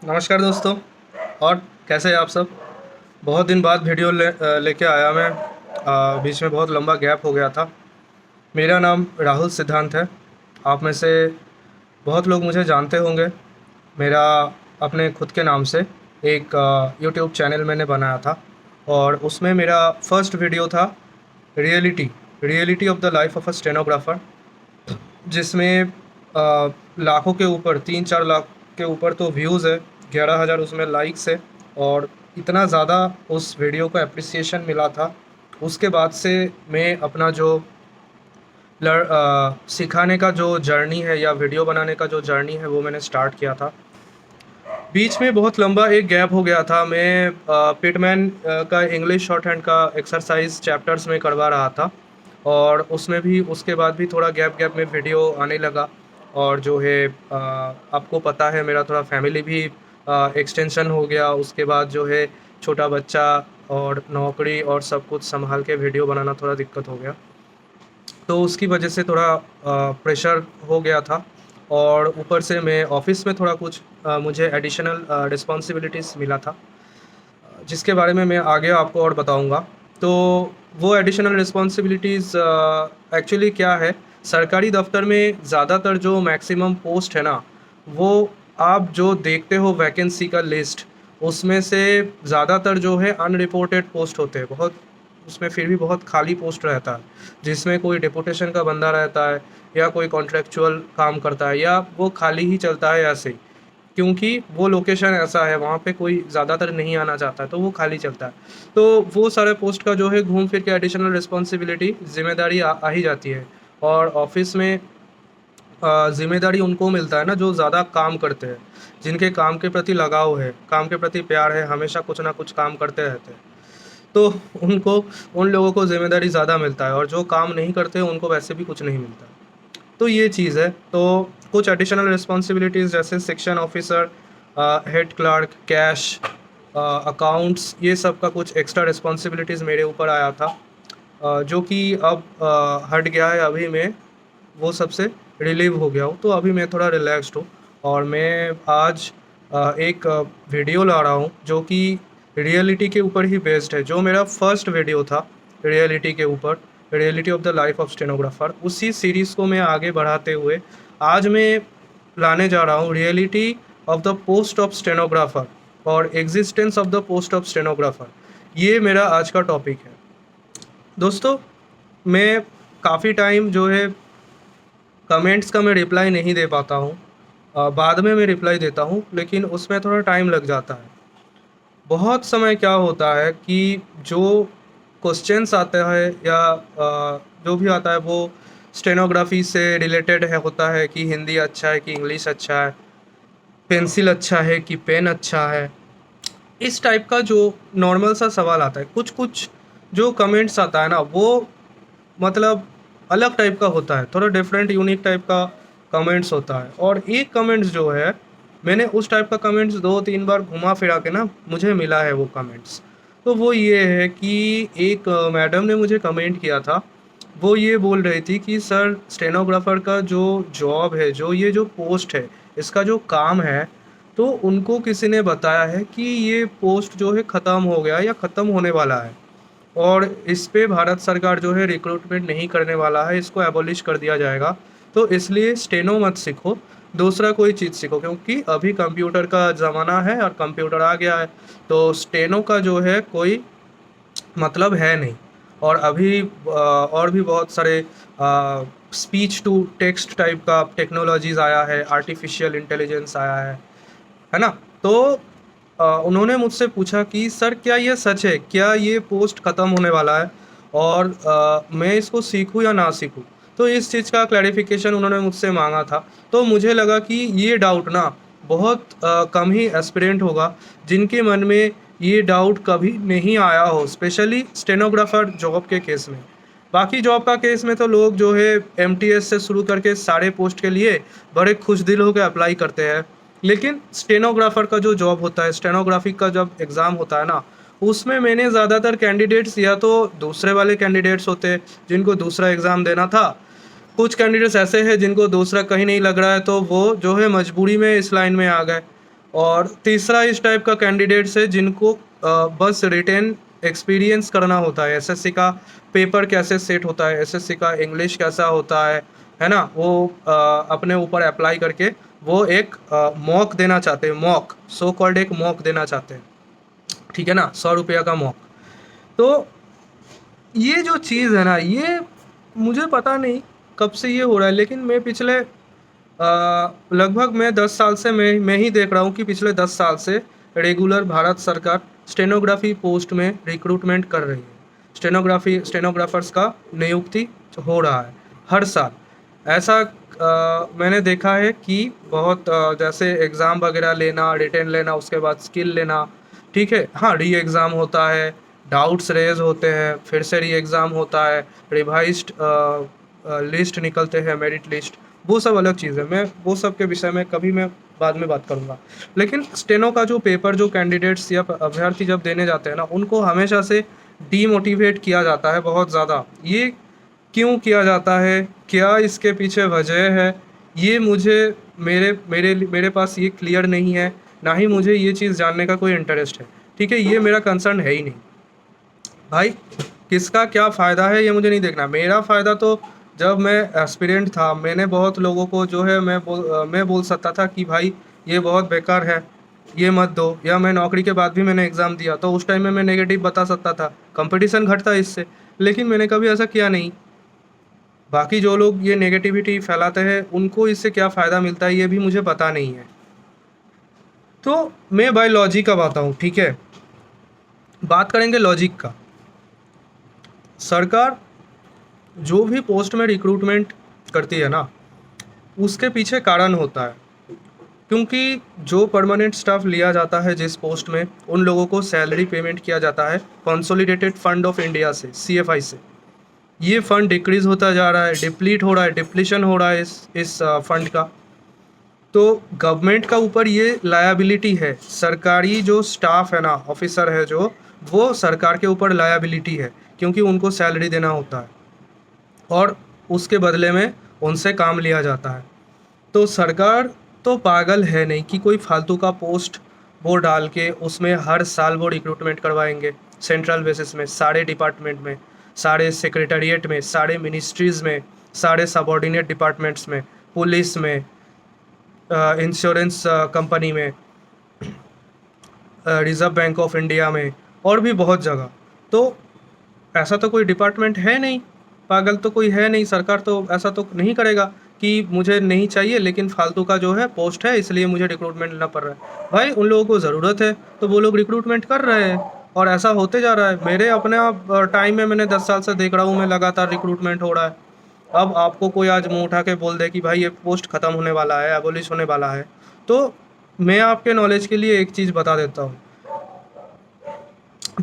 नमस्कार दोस्तों। और कैसे हैं आप सब? बहुत दिन बाद वीडियो लेके आया मैं। बीच में बहुत लंबा गैप हो गया था। मेरा नाम राहुल सिद्धांत है। आप में से बहुत लोग मुझे जानते होंगे। मेरा अपने खुद के नाम से एक यूट्यूब चैनल मैंने बनाया था और उसमें मेरा फर्स्ट वीडियो था reality reality of the life of a stenographer, जिसमें लाखों के ऊपर 3-4 लाख के ऊपर तो व्यूज़ है। 11,000 उसमें लाइक्स है और इतना ज़्यादा उस वीडियो को एप्रिसिएशन मिला था। उसके बाद से मैं अपना जो सिखाने का जो जर्नी है या वीडियो बनाने का जो जर्नी है वो मैंने स्टार्ट किया था। बीच में बहुत लंबा एक गैप हो गया था। मैं पिटमैन का इंग्लिश शॉर्ट हैंड का एक्सरसाइज चैप्टर्स में करवा रहा था और उसमें भी उसके बाद भी थोड़ा गैप गैप में वीडियो आने लगा। और जो है आपको पता है मेरा थोड़ा फैमिली भी एक्सटेंशन हो गया। उसके बाद जो है छोटा बच्चा और नौकरी और सब कुछ संभाल के वीडियो बनाना थोड़ा दिक्कत हो गया। तो उसकी वजह से थोड़ा प्रेशर हो गया था और ऊपर से मैं ऑफ़िस में थोड़ा कुछ मुझे एडिशनल रिस्पॉन्सिबिलिटीज़ मिला था, जिसके बारे में मैं आगे आपको और बताऊँगा। तो वो एडिशनल रिस्पॉन्सिबिलिटीज़ एक्चुअली क्या है, सरकारी दफ़्तर में ज़्यादातर जो मैक्सिमम पोस्ट है ना, वो आप जो देखते हो वैकेंसी का लिस्ट, उसमें से ज़्यादातर जो है अनरिपोर्टेड पोस्ट होते हैं। बहुत उसमें फिर भी बहुत खाली पोस्ट रहता है, जिसमें कोई डेपुटेशन का बंदा रहता है या कोई कॉन्ट्रैक्चुअल काम करता है या वो खाली ही चलता है ऐसे ही। क्योंकि वो लोकेशन ऐसा है, वहाँ पे कोई ज़्यादातर नहीं आना चाहता है, तो वो खाली चलता है। तो वो सारे पोस्ट का जो है घूम फिर के एडिशनल रिस्पॉन्सिबिलिटी ज़िम्मेदारी आ ही जाती है। और ऑफ़िस में ज़िम्मेदारी उनको मिलता है ना जो ज़्यादा काम करते हैं, जिनके काम के प्रति लगाव है, काम के प्रति प्यार है, हमेशा कुछ ना कुछ काम करते रहते हैं। तो उनको उन लोगों को ज़िम्मेदारी ज़्यादा मिलता है और जो काम नहीं करते उनको वैसे भी कुछ नहीं मिलता। तो ये चीज़ है। तो कुछ एडिशनल रिस्पॉन्सिबिलिटीज़ जैसे section officer, head clerk, cash, accounts, ये सब का कुछ एक्स्ट्रा रिस्पॉन्सिबिलिटीज़ मेरे ऊपर आया था, जो कि अब हट गया है। अभी मैं वो सबसे रिलीव हो गया हूँ, तो अभी मैं थोड़ा रिलैक्स्ड हूँ। और मैं आज एक वीडियो ला रहा हूँ जो कि रियलिटी के ऊपर ही बेस्ड है। जो मेरा फर्स्ट वीडियो था रियलिटी के ऊपर, reality of the life of stenographer, उसी सीरीज़ को मैं आगे बढ़ाते हुए आज मैं लाने जा रहा हूँ reality of the post of stenographer और existence of the post of stenographer. ये मेरा आज का टॉपिक है। दोस्तों, मैं काफ़ी टाइम जो है कमेंट्स का मैं रिप्लाई नहीं दे पाता हूँ। बाद में मैं रिप्लाई देता हूँ, लेकिन उसमें थोड़ा टाइम लग जाता है। बहुत समय क्या होता है कि जो क्वेश्चंस आता है या जो भी आता है वो स्टेनोग्राफी से रिलेटेड है, होता है कि हिंदी अच्छा है कि इंग्लिश अच्छा है, पेंसिल अच्छा है कि पेन अच्छा है। इस टाइप का जो नॉर्मल सा सवाल आता है, कुछ कुछ जो कमेंट्स आता है ना, वो मतलब अलग टाइप का होता है, थोड़ा डिफरेंट यूनिक टाइप का कमेंट्स होता है। और एक कमेंट्स जो है, मैंने उस टाइप का कमेंट्स 2-3 बार घुमा फिरा के ना मुझे मिला है वो कमेंट्स। तो वो ये है कि एक मैडम ने मुझे कमेंट किया था। वो ये बोल रही थी कि सर, स्टेनोग्राफर का जो जॉब है, जो ये जो पोस्ट है, इसका जो काम है, तो उनको किसी ने बताया है कि ये पोस्ट जो है ख़त्म हो गया या ख़त्म होने वाला है और इस पे भारत सरकार जो है रिक्रूटमेंट नहीं करने वाला है, इसको एबॉलिश कर दिया जाएगा। तो इसलिए स्टेनो मत सीखो, दूसरा कोई चीज़ सीखो, क्योंकि अभी कंप्यूटर का ज़माना है और कंप्यूटर आ गया है। तो स्टेनो का जो है कोई मतलब है नहीं। और अभी और भी बहुत सारे स्पीच टू टेक्स्ट टाइप का टेक्नोलॉजीज़ आया है, आर्टिफिशियल इंटेलिजेंस आया है ना? तो उन्होंने मुझसे पूछा कि सर, क्या ये सच है? क्या ये पोस्ट ख़त्म होने वाला है और मैं इसको सीखूँ या ना सीखूँ? तो इस चीज़ का क्लैरिफ़िकेशन उन्होंने मुझसे माँगा था। तो मुझे लगा कि ये डाउट ना बहुत कम ही एस्पिरेंट होगा जिनके मन में ये डाउट कभी नहीं आया हो, स्पेशली स्टेनोग्राफ़र जॉब के केस में। बाकी जॉब का केस में तो लोग जो है एमटीएस से शुरू करके सारे पोस्ट के लिए बड़े खुशदिल होकर अप्लाई करते हैं। लेकिन स्टेनोग्राफ़र का जो जॉब होता है, स्टेनोग्राफ़ी का जब एग्ज़ाम होता है ना, उसमें मैंने ज़्यादातर कैंडिडेट्स या तो दूसरे वाले कैंडिडेट्स होते हैं जिनको दूसरा एग्ज़ाम देना था। कुछ कैंडिडेट्स ऐसे हैं जिनको दूसरा कहीं नहीं लग रहा है, तो वो जो है मजबूरी में इस लाइन में आ गए। और तीसरा इस टाइप का कैंडिडेट्स है जिनको बस रिटेन एक्सपीरियंस करना होता है, एसएससी का पेपर कैसे सेट होता है, एसएससी का इंग्लिश कैसा होता है ना, वो अपने ऊपर अप्लाई करके वो एक मॉक देना चाहते हैं, मॉक सो कॉल्ड एक मॉक देना चाहते हैं, ठीक है ना, 100 रुपया का मॉक। तो ये जो चीज़ है ना, ये मुझे पता नहीं कब से ये हो रहा है, लेकिन मैं पिछले लगभग मैं 10 साल से मैं ही देख रहा हूँ कि पिछले 10 साल से रेगुलर भारत सरकार स्टेनोग्राफी पोस्ट में रिक्रूटमेंट कर रही है। स्टेनोग्राफर्स का नियुक्ति हो रहा है हर साल। ऐसा मैंने देखा है कि बहुत जैसे एग्ज़ाम वगैरह लेना, रिटेन लेना, उसके बाद स्किल लेना, ठीक है, हाँ, री एग्ज़ाम होता है, डाउट्स रेज होते हैं, फिर से री एग्ज़ाम होता है, रिवाइज्ड लिस्ट निकलते हैं, मेरिट लिस्ट, वो सब अलग चीज़ है। मैं वो सब के विषय में कभी मैं बाद में बात करूँगा। लेकिन स्टेनो का जो पेपर जो कैंडिडेट्स या अभ्यर्थी जब देने जाते हैं ना, उनको हमेशा से डीमोटिवेट किया जाता है बहुत ज़्यादा। ये क्यों किया जाता है, क्या इसके पीछे वजह है, ये मुझे मेरे मेरे मेरे पास ये क्लियर नहीं है, ना ही मुझे ये चीज़ जानने का कोई इंटरेस्ट है, ठीक है, ये मेरा कंसर्न है ही नहीं। भाई किसका क्या फ़ायदा है ये मुझे नहीं देखना। मेरा फ़ायदा तो जब मैं एस्पिरेंट था, मैंने बहुत लोगों को जो है मैं बोल सकता था कि भाई ये बहुत बेकार है, ये मत दो, या मैं नौकरी के बाद भी मैंने एग्ज़ाम दिया तो उस टाइम में मैं नेगेटिव बता सकता था, कंपटीशन घटता इससे, लेकिन मैंने कभी ऐसा किया नहीं। बाकी जो लोग ये नेगेटिविटी फैलाते हैं उनको इससे क्या फ़ायदा मिलता है ये भी मुझे पता नहीं है। तो मैं भाई लॉजिक का आता हूँ, ठीक है, बात करेंगे लॉजिक का। सरकार जो भी पोस्ट में रिक्रूटमेंट करती है ना, उसके पीछे कारण होता है, क्योंकि जो परमानेंट स्टाफ लिया जाता है जिस पोस्ट में, उन लोगों को सैलरी पेमेंट किया जाता है कंसोलिडेटेड फंड ऑफ इंडिया से, सीएफआई से। ये फंड डिक्रीज होता जा रहा है, डिप्लीट हो रहा है, डिप्लीशन हो रहा है इस फंड का। तो गवर्नमेंट का ऊपर ये लायबिलिटी है, सरकारी जो स्टाफ है ना, ऑफिसर है जो, वो सरकार के ऊपर लायबिलिटी है, क्योंकि उनको सैलरी देना होता है और उसके बदले में उनसे काम लिया जाता है। तो सरकार तो पागल है नहीं कि कोई फालतू का पोस्ट वो डाल के उसमें हर साल वो रिक्रूटमेंट करवाएंगे सेंट्रल बेसिस में, सारे डिपार्टमेंट में, सारे सेक्रेटरीट में, सारे मिनिस्ट्रीज़ में, सारे सबॉर्डिनेट डिपार्टमेंट्स में, पुलिस में, इंश्योरेंस कंपनी में, रिज़र्व बैंक ऑफ इंडिया में, और भी बहुत जगह। तो ऐसा तो कोई डिपार्टमेंट है नहीं, पागल तो कोई है नहीं, सरकार तो ऐसा तो नहीं करेगा कि मुझे नहीं चाहिए लेकिन फालतू का जो है पोस्ट है इसलिए मुझे रिक्रूटमेंट लेना पड़ रहा है। भाई उन लोगों को ज़रूरत है तो वो लोग रिक्रूटमेंट कर रहे हैं और ऐसा होते जा रहा है। मेरे अपने आप टाइम में मैंने 10 साल से देख रहा हूँ, मैं लगातार रिक्रूटमेंट हो रहा है। अब आपको कोई आज मुँह उठा के बोल दे कि भाई ये पोस्ट ख़त्म होने वाला है, एबोलिश होने वाला है, तो मैं आपके नॉलेज के लिए एक चीज़ बता देता हूँ।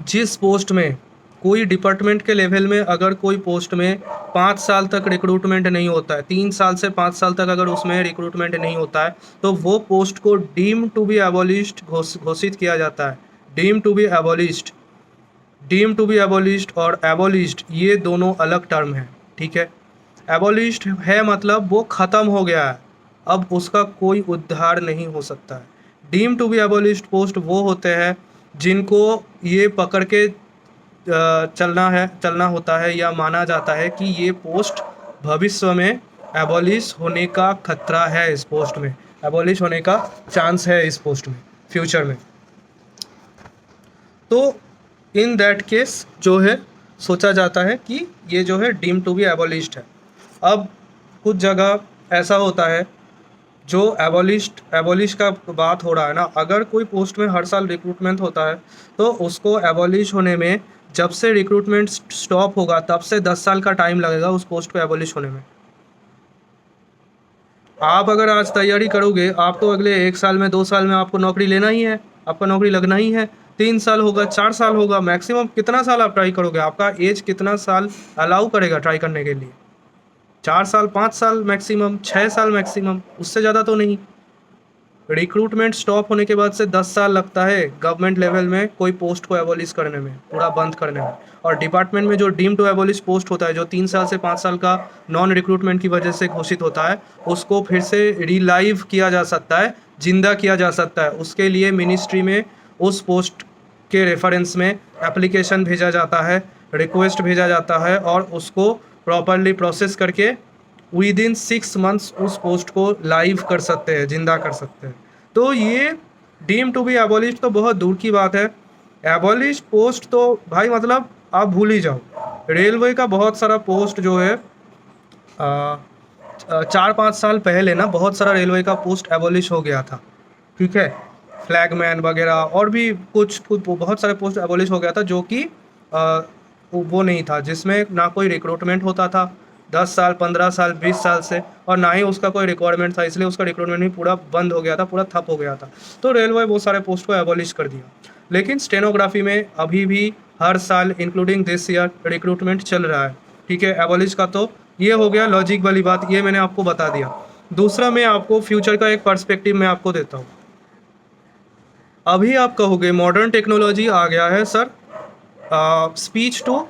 जिस पोस्ट में कोई डिपार्टमेंट के लेवल में अगर कोई पोस्ट में 5 साल तक रिक्रूटमेंट नहीं होता है, 3 साल से 5 साल तक अगर उसमें रिक्रूटमेंट नहीं होता है, तो वो पोस्ट को डीम टू बी एबॉलिश्ड घोषित किया जाता है। Deem to be abolished, deem to be abolished और एबॉलिश्ड ये दोनों अलग टर्म है, ठीक है। एबॉलिश्ड है मतलब वो ख़त्म हो गया है, अब उसका कोई उद्धार नहीं हो सकता है। Deem to be abolished post वो होते हैं जिनको ये पकड़ के चलना होता है या माना जाता है कि ये पोस्ट भविष्य में एबॉलिश होने का खतरा है, इस पोस्ट में एबॉलिश होने का चांस है, इस पोस्ट में फ्यूचर में। तो इन दैट केस जो है सोचा जाता है कि ये जो है डीम टू बी एबॉलिश्ड है। अब कुछ जगह ऐसा होता है जो एबॉलिश का बात हो रहा है ना, अगर कोई पोस्ट में हर साल रिक्रूटमेंट होता है तो उसको एबॉलिश होने में, जब से रिक्रूटमेंट स्टॉप होगा तब से 10 साल का टाइम लगेगा उस पोस्ट को एबॉलिश होने में। आप अगर आज तैयारी करोगे, आप तो अगले 1 साल में 2 साल में आपको नौकरी लेना ही है, आपका नौकरी लगना ही है। 3 साल होगा, 4 साल होगा, मैक्सिमम कितना साल आप ट्राई करोगे, आपका एज कितना साल अलाउ करेगा ट्राई करने के लिए? 4 साल, 5 साल मैक्सिमम, 6 साल मैक्सिमम, उससे ज़्यादा तो नहीं। रिक्रूटमेंट स्टॉप होने के बाद से 10 साल लगता है गवर्नमेंट लेवल में कोई पोस्ट को एबॉलिश करने में, पूरा बंद करने में। और डिपार्टमेंट में जो डीम टू एबॉलिश पोस्ट होता है, जो 3 साल से 5 साल का नॉन रिक्रूटमेंट की वजह से घोषित होता है, उसको फिर से रिलाइव किया जा सकता है, जिंदा किया जा सकता है। उसके लिए मिनिस्ट्री में उस पोस्ट के रेफरेंस में एप्लीकेशन भेजा जाता है, रिक्वेस्ट भेजा जाता है, और उसको प्रॉपरली प्रोसेस करके विद इन 6 मंथ्स उस पोस्ट को लाइव कर सकते हैं, जिंदा कर सकते हैं। तो ये डीम टू बी एबॉलिश तो बहुत दूर की बात है। एबॉलिश पोस्ट तो भाई मतलब आप भूल ही जाओ। रेलवे का बहुत सारा पोस्ट जो है 4-5 साल पहले ना बहुत सारा रेलवे का पोस्ट एबॉलिश हो गया था, ठीक है। फ्लैगमैन वगैरह और भी कुछ बहुत सारे पोस्ट एबॉलिश हो गया था, जो कि वो नहीं था, जिसमें ना कोई रिक्रूटमेंट होता था 10 साल 15 साल 20 साल से, और ना ही उसका कोई रिक्वायरमेंट था, इसलिए उसका रिक्रूटमेंट भी पूरा बंद हो गया था, पूरा ठप हो गया था। तो रेलवे वो सारे पोस्ट को एबॉलिश कर दिया। लेकिन स्टेनोग्राफी में अभी भी हर साल इंक्लूडिंग दिस ईयर रिक्रूटमेंट चल रहा है, ठीक है। एबॉलिश का तो ये हो गया लॉजिक वाली बात, ये मैंने आपको बता दिया। दूसरा मैं आपको फ्यूचर का एक पर्सपेक्टिव मैं आपको देता हूँ। अभी आप कहोगे मॉडर्न टेक्नोलॉजी आ गया है sir, speech to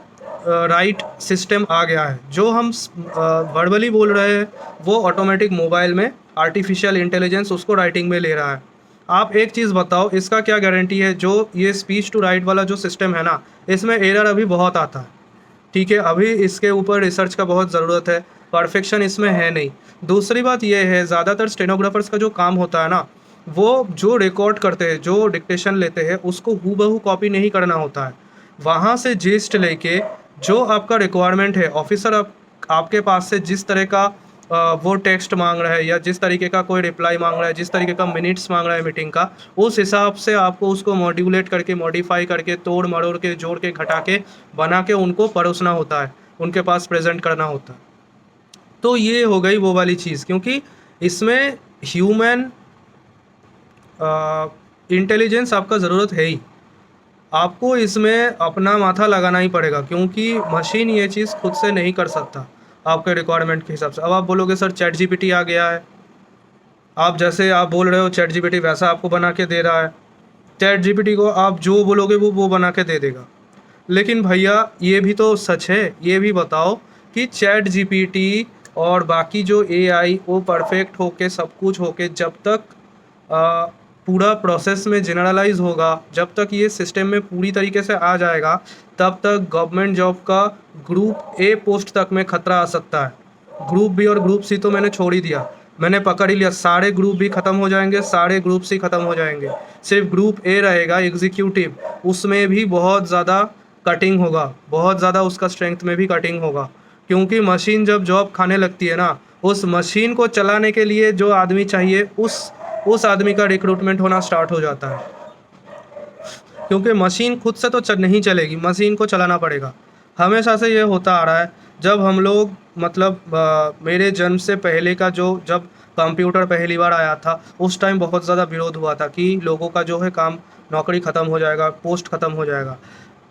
write system आ गया है, जो हम वर्बली बोल रहे हैं वो ऑटोमेटिक मोबाइल में आर्टिफिशियल इंटेलिजेंस उसको राइटिंग में ले रहा है। आप एक चीज़ बताओ, इसका क्या गारंटी है जो ये स्पीच टू राइट वाला जो सिस्टम है ना, इसमें एरर अभी बहुत आता है, ठीक है। अभी इसके ऊपर रिसर्च का बहुत ज़रूरत है, परफेक्शन इसमें है नहीं। दूसरी बात ये है, ज़्यादातर स्टेनोग्राफर्स का जो काम होता है ना, वो जो रिकॉर्ड करते हैं, जो डिक्टेशन लेते हैं, उसको हूबहू कॉपी नहीं करना होता है। वहाँ से जिस्ट लेके जो आपका रिक्वायरमेंट है, ऑफिसर आपके पास से जिस तरह का वो टेक्स्ट मांग रहा है, या जिस तरीके का कोई रिप्लाई मांग रहा है, जिस तरीके का मिनट्स मांग रहा है मीटिंग का, उस हिसाब से आपको उसको मॉड्यूलेट करके, मॉडिफाई करके, तोड़ मरोड़ के, जोड़ के, घटा के, बना के उनको परोसना होता है, उनके पास प्रेजेंट करना होता है। तो ये हो गई वो वाली चीज़, क्योंकि इसमें ह्यूमन इंटेलिजेंस आपका ज़रूरत है ही। आपको इसमें अपना माथा लगाना ही पड़ेगा, क्योंकि मशीन ये चीज़ खुद से नहीं कर सकता आपके रिक्वायरमेंट के हिसाब से। अब आप बोलोगे सर चैट जीपीटी आ गया है, आप जैसे आप बोल रहे हो चैट जीपीटी वैसा आपको बना के दे रहा है। चैट जीपीटी को आप जो बोलोगे वो बना के दे देगा। लेकिन भैया ये भी तो सच है, ये भी बताओ कि चैट जीपीटी और बाकी जो एआई वो परफेक्ट होके, सब कुछ होके, जब तक पूरा प्रोसेस में जनरलाइज होगा, जब तक ये सिस्टम में पूरी तरीके से आ जाएगा, तब तक गवर्नमेंट जॉब का ग्रुप ए पोस्ट तक में खतरा आ सकता है। ग्रुप बी और ग्रुप सी तो मैंने छोड़ ही दिया, मैंने पकड़ ही लिया, सारे ग्रुप भी ख़त्म हो जाएंगे, सारे ग्रुप सी ख़त्म हो जाएंगे। सिर्फ ग्रुप ए रहेगा एग्जीक्यूटिव, उसमें भी बहुत ज़्यादा कटिंग होगा, बहुत ज़्यादा उसका स्ट्रेंथ में भी कटिंग होगा, क्योंकि मशीन जब जॉब खाने लगती है ना, उस मशीन को चलाने के लिए जो आदमी चाहिए, उस आदमी का रिक्रूटमेंट होना स्टार्ट हो जाता है। क्योंकि मशीन खुद से तो नहीं चलेगी, मशीन को चलाना पड़ेगा। हमेशा से ये होता आ रहा है। जब हम लोग मतलब मेरे जन्म से पहले का जब कंप्यूटर पहली बार आया था, उस टाइम बहुत ज़्यादा विरोध हुआ था कि लोगों का जो है काम, नौकरी ख़त्म हो जाएगा, पोस्ट ख़त्म हो जाएगा।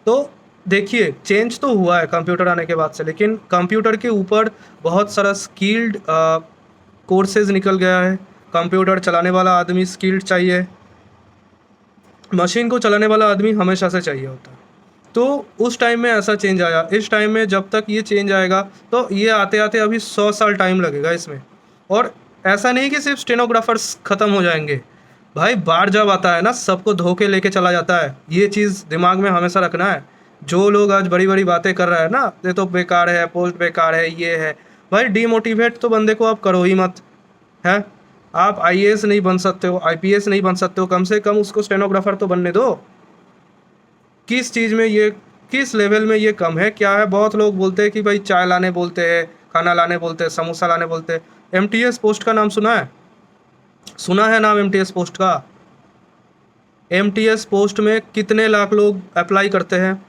तो देखिए चेंज तो हुआ है कंप्यूटर आने के बाद से, लेकिन कंप्यूटर के ऊपर बहुत सारा स्किल्ड कोर्सेज निकल गया है। कंप्यूटर चलाने वाला आदमी स्किल्ड चाहिए, मशीन को चलाने वाला आदमी हमेशा से चाहिए होता है। तो उस टाइम में ऐसा चेंज आया। इस टाइम में जब तक ये चेंज आएगा, तो ये आते आते अभी 100 साल टाइम लगेगा इसमें। और ऐसा नहीं कि सिर्फ स्टेनोग्राफर्स ख़त्म हो जाएंगे भाई, बाहर जब आता है ना, सबको धोखे लेके चला जाता है। ये चीज़ दिमाग में हमेशा रखना है। जो लोग आज बड़ी बड़ी बातें कर रहे हैं ना, ये तो बेकार है, पोस्ट बेकार है, ये है, भाई डीमोटिवेट तो बंदे को आप करो ही मत, है। आप आईएएस नहीं बन सकते हो, आईपीएस नहीं बन सकते हो, कम से कम उसको स्टेनोग्राफर तो बनने दो। किस चीज़ में ये, किस लेवल में ये कम है, क्या है। बहुत लोग बोलते हैं कि भाई चाय लाने बोलते हैं, खाना लाने बोलते हैं, समोसा लाने बोलते हैं। एमटीएस पोस्ट का नाम सुना है? सुना है नाम एमटीएस पोस्ट का? एमटीएस पोस्ट में कितने लाख लोग अप्लाई करते हैं,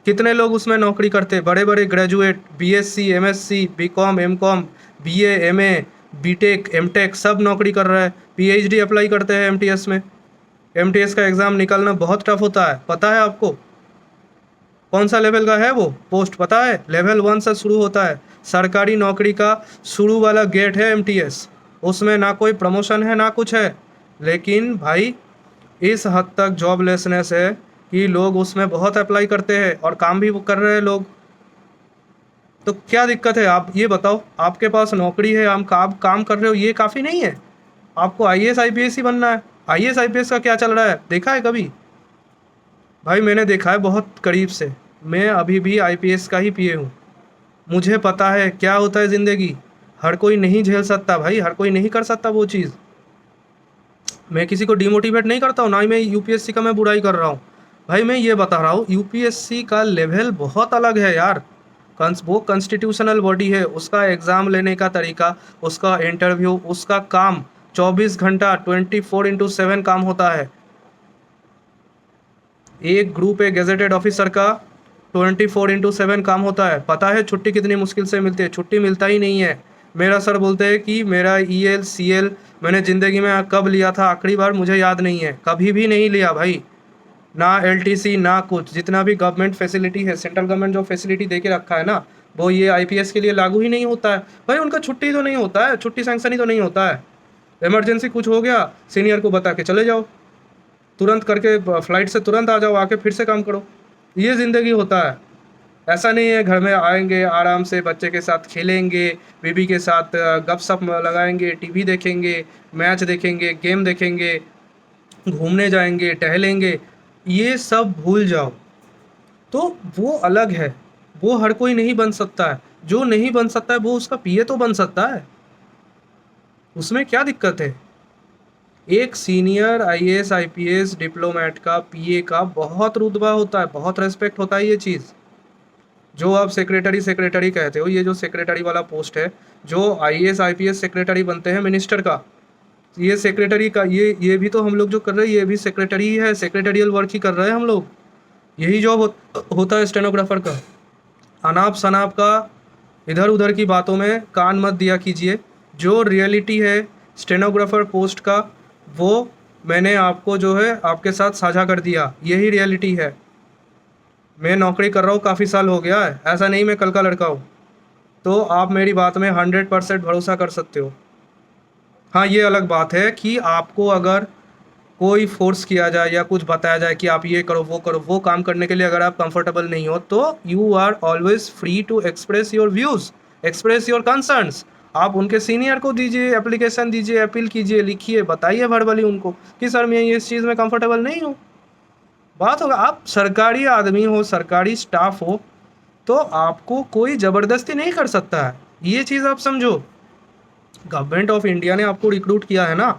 कितने लोग उसमें नौकरी करते हैं? बड़े बड़े graduate, BSc, MSc, BCom, MCom, BA, MA, BTech, MTech सब नौकरी कर रहा है। पीएचडी अप्लाई करते हैं एमटीएस में। एमटीएस का एग्ज़ाम निकालना बहुत टफ होता है, पता है आपको? कौन सा लेवल का है वो पोस्ट पता है? लेवल 1 से शुरू होता है। सरकारी नौकरी का शुरू वाला गेट है एमटीएस। उसमें ना कोई प्रमोशन है ना कुछ है, लेकिन भाई इस हद तक जॉबलेसनेस है कि लोग उसमें बहुत अप्लाई करते हैं और काम भी वो कर रहे हैं लोग। तो क्या दिक्कत है, आप ये बताओ, आपके पास नौकरी है, आप काम कर रहे हो, ये काफ़ी नहीं है? आपको आईएएस आईपीएस ही बनना है। आईएएस आईपीएस का क्या चल रहा है, देखा है कभी? भाई मैंने देखा है बहुत करीब से। मैं अभी भी आईपीएस का ही पीए हूँ। मुझे पता है क्या होता है ज़िंदगी। हर कोई नहीं झेल सकता भाई, हर कोई नहीं कर सकता वो चीज़। मैं किसी को डिमोटिवेट नहीं करता हूँ, ना ही मैं यूपीएससी का मैं बुराई कर रहा हूँ। भाई मैं ये बता रहा हूँ, यूपीएससी का लेवल बहुत अलग है यार। वो कॉन्स्टिट्यूशनल बॉडी है, उसका एग्ज़ाम लेने का तरीका, उसका इंटरव्यू, उसका काम 24 घंटा 24/7 काम होता है। एक ग्रुप है गेजेटेड ऑफिसर का 24/7 काम होता है। पता है छुट्टी कितनी मुश्किल से मिलती है? छुट्टी मिलता ही नहीं है। मेरा सर बोलते हैं कि मेरा ईएल सीएल मैंने ज़िंदगी में कब लिया था आखिरी बार मुझे याद नहीं है, कभी भी नहीं लिया भाई। ना एलटीसी ना कुछ, जितना भी गवर्नमेंट फैसिलिटी है, सेंट्रल गवर्नमेंट जो फैसिलिटी दे के रखा है ना, वो ये आईपीएस के लिए लागू ही नहीं होता है। भाई उनका छुट्टी तो नहीं होता है, छुट्टी सैंक्शन ही तो नहीं होता है। इमरजेंसी कुछ हो गया, सीनियर को बता के चले जाओ, तुरंत करके फ्लाइट से तुरंत आ जाओ, आके फिर से काम करो। ये ज़िंदगी होता है। ऐसा नहीं है घर में आएंगे आराम से बच्चे के साथ खेलेंगे, बीबी के साथ गपशप लगाएंगे, टीवी देखेंगे, मैच देखेंगे, गेम देखेंगे, घूमने जाएंगे, टहलेंगे। ये सब भूल जाओ। तो वो अलग है, वो हर कोई नहीं बन सकता है। जो नहीं बन सकता है वो उसका पीए तो बन सकता है, उसमें क्या दिक्कत है? एक सीनियर आईएएस आईपीएस डिप्लोमेट का पीए का बहुत रुतबा होता है, बहुत रेस्पेक्ट होता है। ये चीज़ जो आप सेक्रेटरी कहते हो, ये जो सेक्रेटरी वाला पोस्ट है, जो आईएएस आईपीएस सेक्रेटरी बनते हैं मिनिस्टर का, ये सेक्रेटरी का ये भी तो हम लोग जो कर रहे हैं ये भी सेक्रेटरी ही है, सेक्रेटरियल वर्क ही कर रहे हैं हम लोग। यही जॉब होता है स्टेनोग्राफर का। अनाप शनाप का इधर उधर की बातों में कान मत दिया कीजिए। जो रियलिटी है स्टेनोग्राफर पोस्ट का, वो मैंने आपको जो है आपके साथ साझा कर दिया, यही रियलिटी है। मैं नौकरी कर रहा हूँ, काफ़ी साल हो गया है, ऐसा नहीं मैं कल का लड़का हूँ। तो आप मेरी बात में 100% भरोसा कर सकते हो। हाँ, ये अलग बात है कि आपको अगर कोई फोर्स किया जाए या कुछ बताया जाए कि आप ये करो, वो काम करने के लिए अगर आप कंफर्टेबल नहीं हो, तो you are always free to express your views, express your concerns. आप उनके सीनियर को दीजिए, एप्लीकेशन दीजिए, अपील कीजिए, लिखिए, बताइए वर्बली उनको कि सर मैं इस चीज़ में कंफर्टेबल नहीं हूँ। बात होगा, आप सरकारी आदमी हो, सरकारी स्टाफ हो, तो आपको कोई ज़बरदस्ती नहीं कर सकता है। ये चीज़ आप समझो। गवर्नमेंट ऑफ इंडिया ने आपको रिक्रूट किया है ना,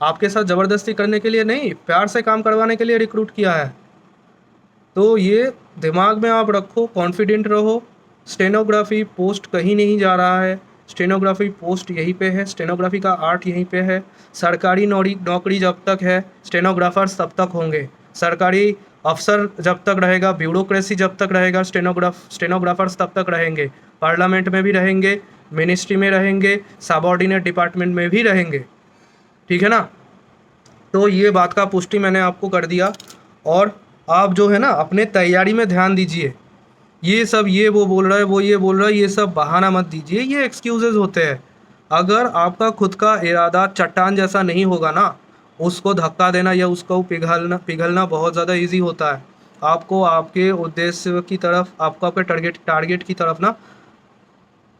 आपके साथ ज़बरदस्ती करने के लिए नहीं, प्यार से काम करवाने के लिए रिक्रूट किया है। तो ये दिमाग में आप रखो, कॉन्फिडेंट रहो। स्टेनोग्राफी पोस्ट कहीं नहीं जा रहा है, स्टेनोग्राफी पोस्ट यहीं पे है, स्टेनोग्राफी का आर्ट यहीं पे है। सरकारी नौकरी जब तक है, स्टेनोग्राफर्स तब तक होंगे। सरकारी अफसर जब तक रहेगा, ब्यूरोक्रेसी जब तक रहेगा, स्टेनोग्राफर्स तब तक रहेंगे। पार्लियामेंट में भी रहेंगे, मिनिस्ट्री में रहेंगे, सबऑर्डिनेट डिपार्टमेंट में भी रहेंगे। ठीक है ना? तो ये बात का पुष्टि मैंने आपको कर दिया। और आप जो है ना अपने तैयारी में ध्यान दीजिए। ये सब ये वो बोल रहा है, वो ये बोल रहा है, ये सब बहाना मत दीजिए, ये एक्सक्यूजेज होते हैं। अगर आपका खुद का इरादा चट्टान जैसा नहीं होगा ना, उसको धक्का देना या उसको पिघलना बहुत ज़्यादा इजी होता है। आपको आपके उद्देश्य की तरफ, आपको आपके टारगेट की तरफ ना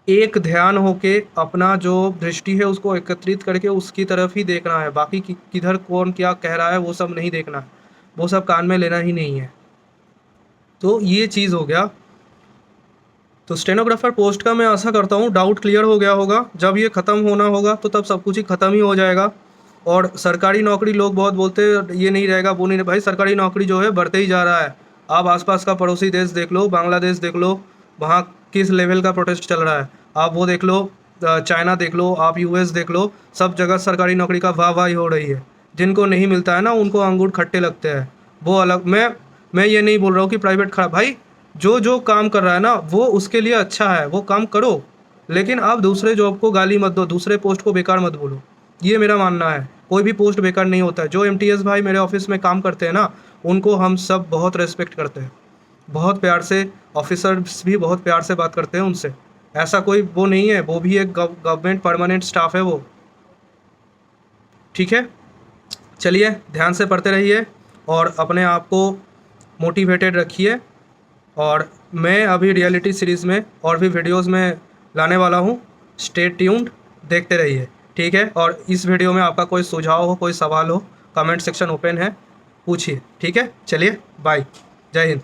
एक ध्यान होके अपना जो दृष्टि है उसको एकत्रित करके उसकी तरफ ही देखना है। बाकी किधर कौन क्या कह रहा है वो सब नहीं देखना है, वो सब कान में लेना ही नहीं है। तो ये चीज़ हो गया। तो स्टेनोग्राफर पोस्ट का मैं आशा करता हूँ डाउट क्लियर हो गया होगा। जब ये ख़त्म होना होगा तो तब सब कुछ ही ख़त्म ही हो जाएगा। और सरकारी नौकरी लोग बहुत बोलते हैं ये नहीं रहेगा, वो नहीं, भाई सरकारी नौकरी जो है बढ़ते ही जा रहा है। आप आसपास का पड़ोसी देश देख लो, बांग्लादेश देख लो, वहाँ किस लेवल का प्रोटेस्ट चल रहा है। आप वो देख लो, चाइना देख लो, आप यूएस देख लो, सब जगह सरकारी नौकरी का वाहवाही हो रही है। जिनको नहीं मिलता है ना उनको अंगूर खट्टे लगते हैं, वो अलग। मैं ये नहीं बोल रहा हूँ कि प्राइवेट खराब, भाई जो जो काम कर रहा है ना वो उसके लिए अच्छा है, वो काम करो। लेकिन आप दूसरे जॉब को गाली मत दो, दूसरे पोस्ट को बेकार मत बोलो, ये मेरा मानना है। कोई भी पोस्ट बेकार नहीं होता है। जो एमटीएस भाई मेरे ऑफिस में काम करते हैं ना, उनको हम सब बहुत रेस्पेक्ट करते हैं, बहुत प्यार से, ऑफिसर्स भी बहुत प्यार से बात करते हैं उनसे। ऐसा कोई वो नहीं है, वो भी एक गवर्नमेंट परमानेंट स्टाफ है वो। ठीक है, चलिए ध्यान से पढ़ते रहिए और अपने आप को मोटिवेटेड रखिए। और मैं अभी रियलिटी सीरीज़ में और भी वीडियोस में लाने वाला हूँ। स्टे ट्यून्ड, देखते रहिए, ठीक है। और इस वीडियो में आपका कोई सुझाव हो, कोई सवाल हो, कमेंट सेक्शन ओपन है, पूछिए, ठीक है। चलिए बाय, जय हिंद।